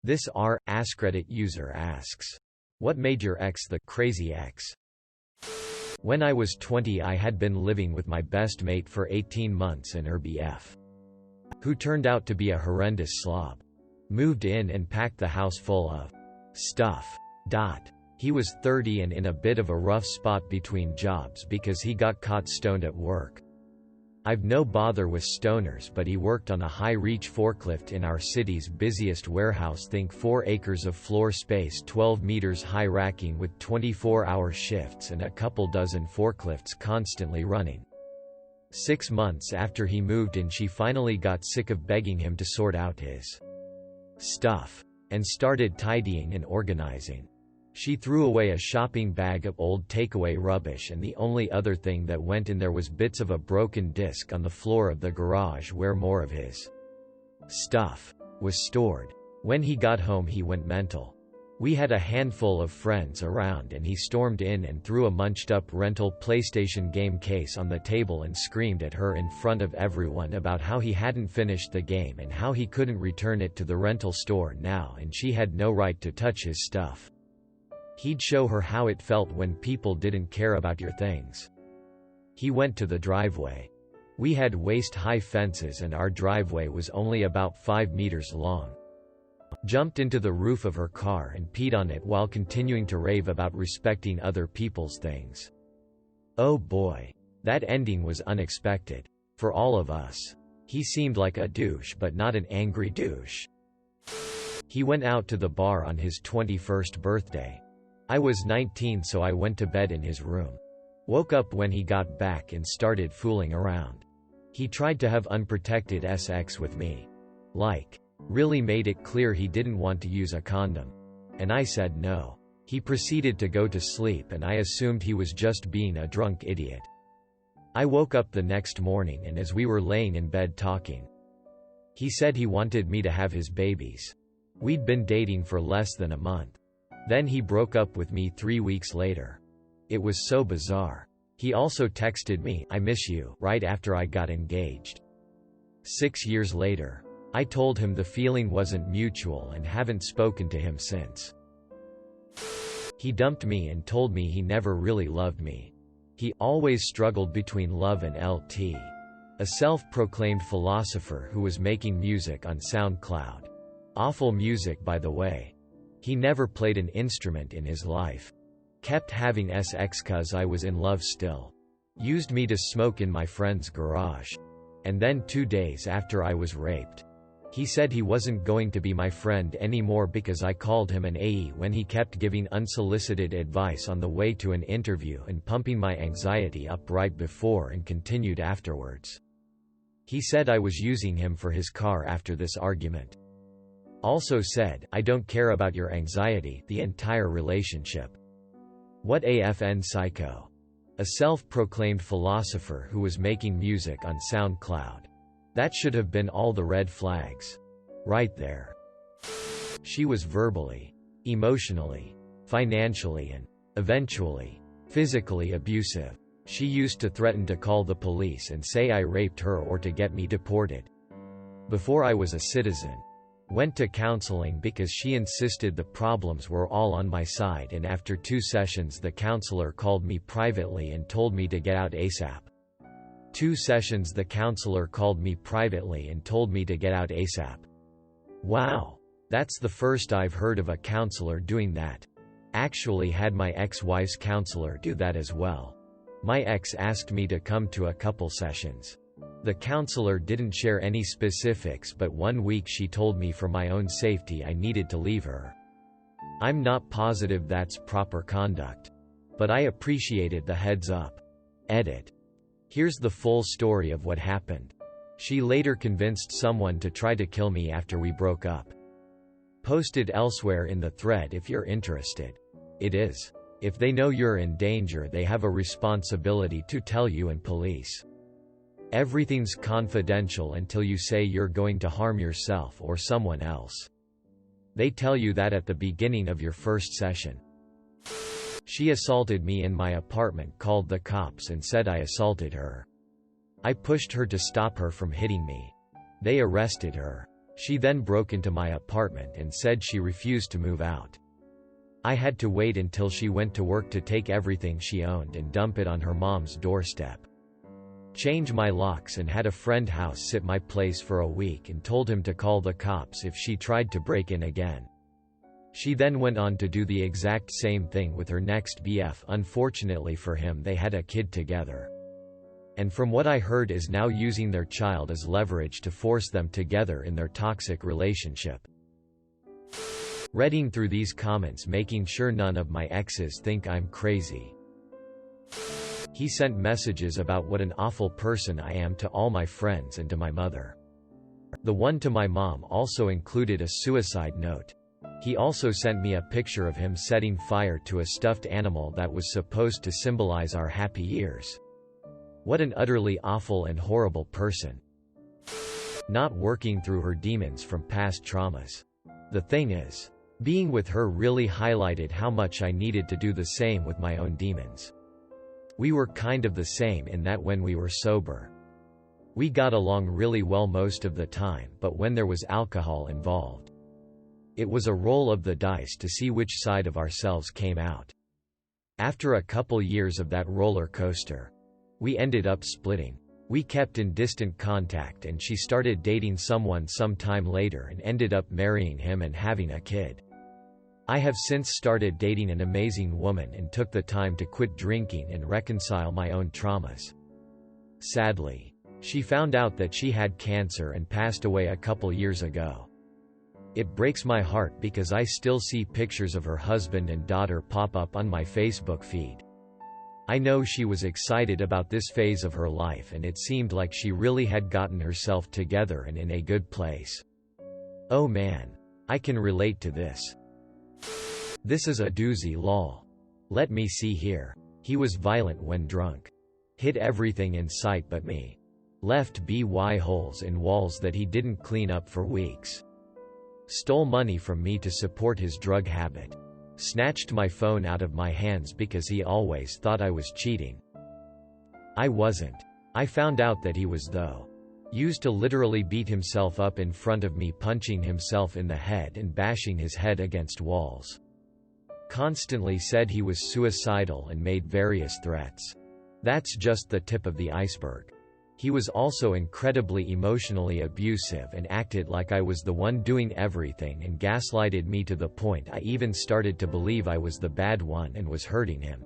This AskReddit user asks, what made your ex the crazy ex? When I was 20, I had been living with my best mate for 18 months and her BF, who turned out to be a horrendous slob. Moved in and packed the house full of stuff. He was 30 and in a bit of a rough spot between jobs because he got caught stoned at work. I've no bother with stoners, but he worked on a high-reach forklift in our city's busiest warehouse. Think 4 acres of floor space, 12 meters high racking with 24-hour shifts and a couple dozen forklifts constantly running. 6 months after he moved in, she finally got sick of begging him to sort out his stuff and started tidying and organizing. She threw away a shopping bag of old takeaway rubbish, and the only other thing that went in there was bits of a broken disc on the floor of the garage where more of his stuff was stored. When he got home, he went mental. We had a handful of friends around and he stormed in and threw a munched-up rental PlayStation game case on the table and screamed at her in front of everyone about how he hadn't finished the game and how he couldn't return it to the rental store now and she had no right to touch his stuff. He'd show her how it felt when people didn't care about your things. He went to the driveway. We had waist-high fences and our driveway was only about 5 meters long. Jumped into the roof of her car and peed on it while continuing to rave about respecting other people's things. Oh boy. That ending was unexpected. For all of us. He seemed like a douche, but not an angry douche. He went out to the bar on his 21st birthday. I was 19, so I went to bed in his room. Woke up when he got back and started fooling around. He tried to have unprotected sex with me. Really made it clear he didn't want to use a condom. And I said no. He proceeded to go to sleep and I assumed he was just being a drunk idiot. I woke up the next morning and as we were laying in bed talking, he said he wanted me to have his babies. We'd been dating for less than a month. Then he broke up with me 3 weeks later. It was so bizarre. He also texted me, "I miss you," right after I got engaged. 6 years later. I told him the feeling wasn't mutual and haven't spoken to him since. He dumped me and told me he never really loved me. He always struggled between love and LT. A self-proclaimed philosopher who was making music on SoundCloud. Awful music, by the way. He never played an instrument in his life. Kept having sex 'cause I was in love still. Used me to smoke in my friend's garage. And then 2 days after I was raped. He said he wasn't going to be my friend anymore because I called him an AE when he kept giving unsolicited advice on the way to an interview and pumping my anxiety up right before and continued afterwards. He said I was using him for his car after this argument. Also said, "I don't care about your anxiety," the entire relationship. What a FN psycho. A self-proclaimed philosopher who was making music on SoundCloud. That should have been all the red flags. Right there. She was verbally, emotionally, financially and, eventually, physically abusive. She used to threaten to call the police and say I raped her or to get me deported. Before I was a citizen. Went to counseling because she insisted the problems were all on my side, and after 2 sessions the counselor called me privately and told me to get out ASAP. 2 sessions the counselor called me privately and told me to get out ASAP. Wow. That's the first I've heard of a counselor doing that. Actually had my ex-wife's counselor do that as well. My ex asked me to come to a couple sessions. The counselor didn't share any specifics, but 1 week she told me for my own safety I needed to leave her. I'm not positive that's proper conduct. But I appreciated the heads up. Edit. Here's the full story of what happened. She later convinced someone to try to kill me after we broke up. Posted elsewhere in the thread if you're interested. It is. If they know you're in danger, they have a responsibility to tell you and police. Everything's confidential until you say you're going to harm yourself or someone else. They tell you that at the beginning of your first session. She assaulted me in my apartment, called the cops and said I assaulted her. I pushed her to stop her from hitting me. They arrested her. She then broke into my apartment and said she refused to move out. I had to wait until she went to work to take everything she owned and dump it on her mom's doorstep. Change my locks and had a friend house sit my place for a week and told him to call the cops if she tried to break in again. She then went on to do the exact same thing with her next BF. Unfortunately for him, they had a kid together. And from what I heard is now using their child as leverage to force them together in their toxic relationship. Reading through these comments, making sure none of my exes think I'm crazy. He sent messages about what an awful person I am to all my friends and to my mother. The one to my mom also included a suicide note. He also sent me a picture of him setting fire to a stuffed animal that was supposed to symbolize our happy years. What an utterly awful and horrible person. Not working through her demons from past traumas. The thing is, being with her really highlighted how much I needed to do the same with my own demons. We were kind of the same in that when we were sober, we got along really well most of the time, but when there was alcohol involved, it was a roll of the dice to see which side of ourselves came out. After a couple years of that roller coaster, we ended up splitting. We kept in distant contact and she started dating someone some time later and ended up marrying him and having a kid. I have since started dating an amazing woman and took the time to quit drinking and reconcile my own traumas. Sadly, she found out that she had cancer and passed away a couple years ago. It breaks my heart because I still see pictures of her husband and daughter pop up on my Facebook feed. I know she was excited about this phase of her life and it seemed like she really had gotten herself together and in a good place. Oh man, I can relate to this. This is a doozy lol. Let me see here. He was violent when drunk. Hit everything in sight but me. Left BY holes in walls that he didn't clean up for weeks. Stole money from me to support his drug habit. Snatched my phone out of my hands because he always thought I was cheating. I wasn't. I found out that he was though. Used to literally beat himself up in front of me, punching himself in the head and bashing his head against walls. Constantly said he was suicidal and made various threats. That's just the tip of the iceberg. He was also incredibly emotionally abusive and acted like I was the one doing everything and gaslighted me to the point I even started to believe I was the bad one and was hurting him.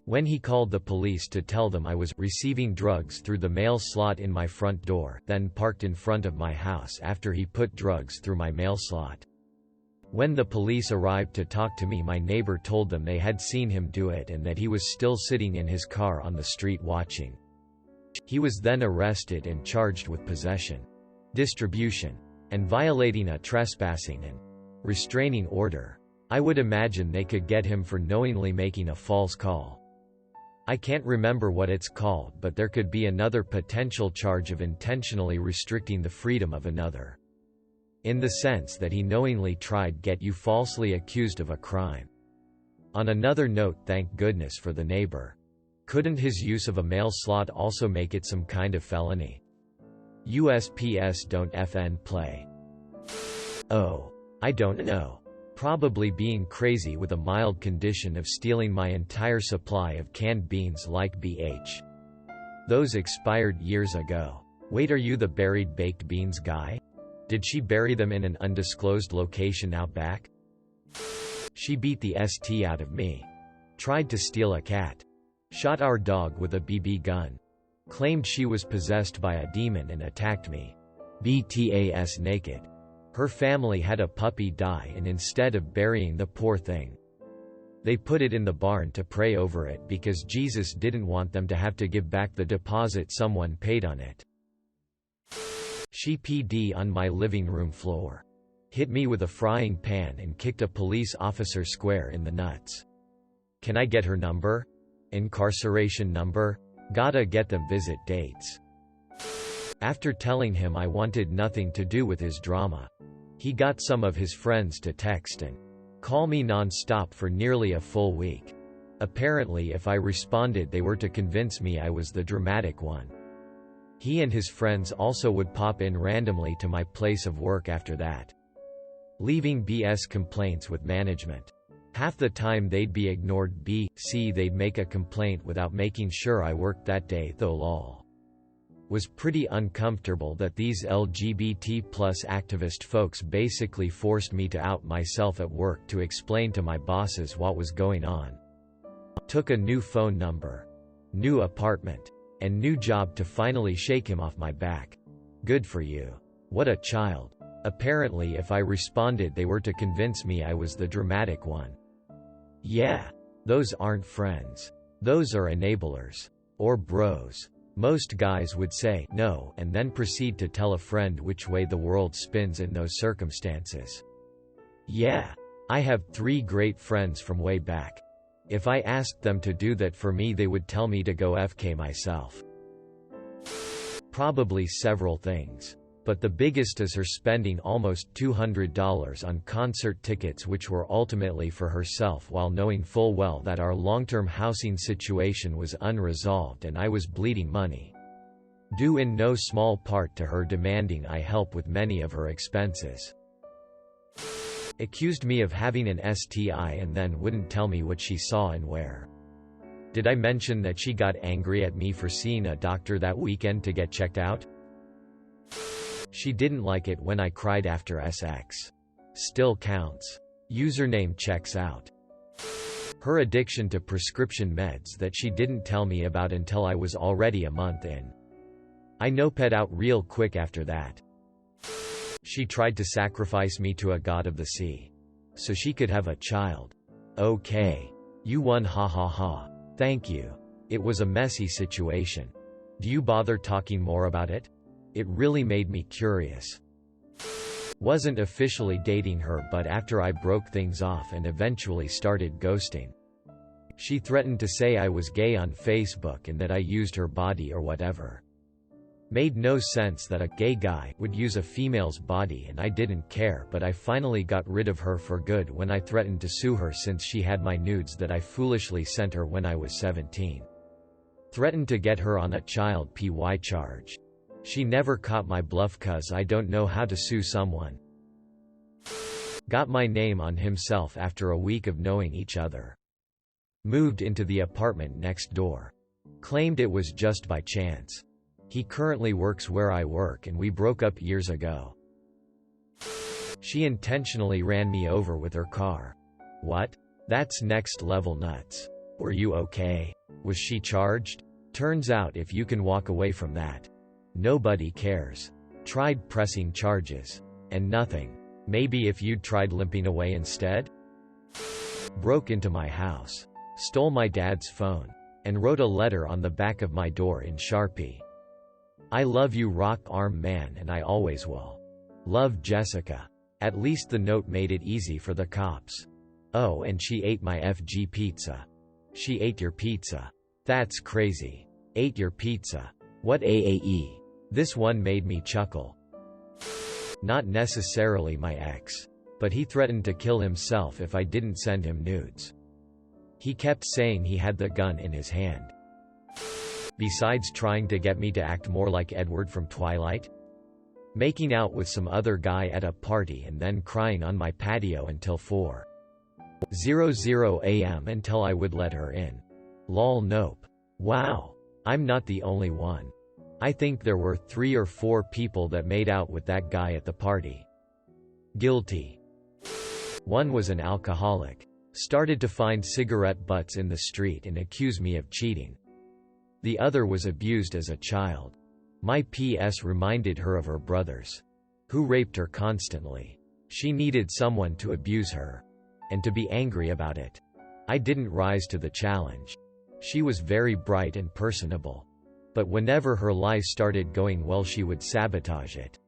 When he called the police to tell them I was receiving drugs through the mail slot in my front door, then parked in front of my house after he put drugs through my mail slot. When the police arrived to talk to me, my neighbor told them they had seen him do it and that he was still sitting in his car on the street watching. He was then arrested and charged with possession, distribution, and violating a trespassing and restraining order. I would imagine they could get him for knowingly making a false call. I can't remember what it's called, but there could be another potential charge of intentionally restricting the freedom of another. In the sense that he knowingly tried get you falsely accused of a crime. On another note, thank goodness for the neighbor. Couldn't his use of a mail slot also make it some kind of felony? USPS don't FN play. Oh, I don't know. Probably being crazy with a mild condition of stealing my entire supply of canned beans like BH. Those expired years ago. Wait, are you the buried baked beans guy? Did she bury them in an undisclosed location out back? She beat the ST out of me. Tried to steal a cat. Shot our dog with a BB gun. Claimed she was possessed by a demon and attacked me. BTAS naked. Her family had a puppy die and instead of burying the poor thing, they put it in the barn to pray over it because Jesus didn't want them to have to give back the deposit someone paid on it. She PD on my living room floor. Hit me with a frying pan and kicked a police officer square in the nuts. Can I get her number? Incarceration number? Gotta get them visit dates. After telling him I wanted nothing to do with his drama, he got some of his friends to text and call me non-stop for nearly a full week. Apparently if I responded they were to convince me I was the dramatic one. He and his friends also would pop in randomly to my place of work after that, leaving BS complaints with management. Half the time they'd be ignored. They'd make a complaint without making sure I worked that day, though lol. Was pretty uncomfortable that these LGBT+ activist folks basically forced me to out myself at work to explain to my bosses what was going on. Took a new phone number, new apartment, and new job to finally shake him off my back. Good for you. What a child. Apparently if I responded they were to convince me I was the dramatic one. Yeah. Those aren't friends. Those are enablers. Or bros. Most guys would say no and then proceed to tell a friend which way the world spins in those circumstances. Yeah. I have 3 great friends from way back. If I asked them to do that for me they would tell me to go FK myself. Probably several things. But the biggest is her spending almost $200 on concert tickets which were ultimately for herself while knowing full well that our long-term housing situation was unresolved and I was bleeding money. Due in no small part to her demanding I help with many of her expenses. Accused me of having an STI and then wouldn't tell me what she saw and where. Did I mention that she got angry at me for seeing a doctor that weekend to get checked out? She didn't like it when I cried after sex. Still counts. Username checks out. Her addiction to prescription meds that she didn't tell me about until I was already a month in. I noped out real quick after that. She tried to sacrifice me to a god of the sea, so she could have a child. Okay. You won, ha ha ha. Thank you. It was a messy situation. Do you bother talking more about it? It really made me curious. Wasn't officially dating her but after I broke things off and eventually started ghosting. She threatened to say I was gay on Facebook and that I used her body or whatever. Made no sense that a gay guy would use a female's body and I didn't care, but I finally got rid of her for good when I threatened to sue her since she had my nudes that I foolishly sent her when I was 17. Threatened to get her on a child PY charge. She never caught my bluff cause I don't know how to sue someone. Got my name on himself after a week of knowing each other. Moved into the apartment next door. Claimed it was just by chance. He currently works where I work and we broke up years ago. She intentionally ran me over with her car. What? That's next level nuts. Were you okay? Was she charged? Turns out if you can walk away from that, nobody cares. Tried pressing charges. And nothing. Maybe if you'd tried limping away instead? Broke into my house. Stole my dad's phone. And wrote a letter on the back of my door in Sharpie. I love you, rock arm man, and I always will. Love, Jessica. At least the note made it easy for the cops. Oh, and she ate my FG pizza. She ate your pizza. That's crazy. Ate your pizza. What AAE? This one made me chuckle. Not necessarily my ex. But he threatened to kill himself if I didn't send him nudes. He kept saying he had the gun in his hand. Besides trying to get me to act more like Edward from Twilight? Making out with some other guy at a party and then crying on my patio until 4:00 a.m. until I would let her in. Lol, nope. Wow. I'm not the only one. I think there were 3 or 4 people that made out with that guy at the party. Guilty. One was an alcoholic. Started to find cigarette butts in the street and accused me of cheating. The other was abused as a child. My PS reminded her of her brothers, who raped her constantly. She needed someone to abuse her. And to be angry about it. I didn't rise to the challenge. She was very bright and personable. But whenever her lies started going well she would sabotage it.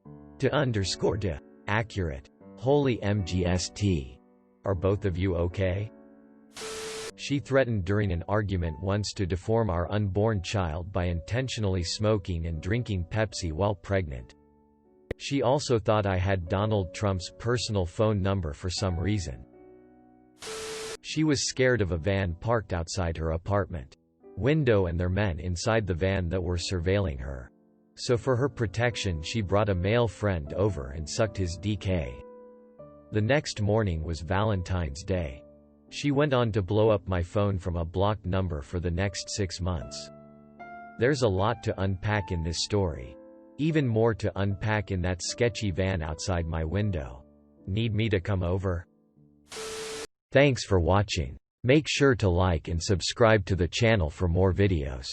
Accurate. Holy MGST. Are both of you okay? She threatened during an argument once to deform our unborn child by intentionally smoking and drinking Pepsi while pregnant. She also thought I had Donald Trump's personal phone number for some reason. She was scared of a van parked outside her apartment window and their men inside the van that were surveilling her. So for her protection she brought a male friend over and sucked his DK. The next morning was Valentine's Day. She went on to blow up my phone from a blocked number for the next 6 months. There's a lot to unpack in this story. Even more to unpack in that sketchy van outside my window. Need me to come over? Thanks for watching. Make sure to like and subscribe to the channel for more videos.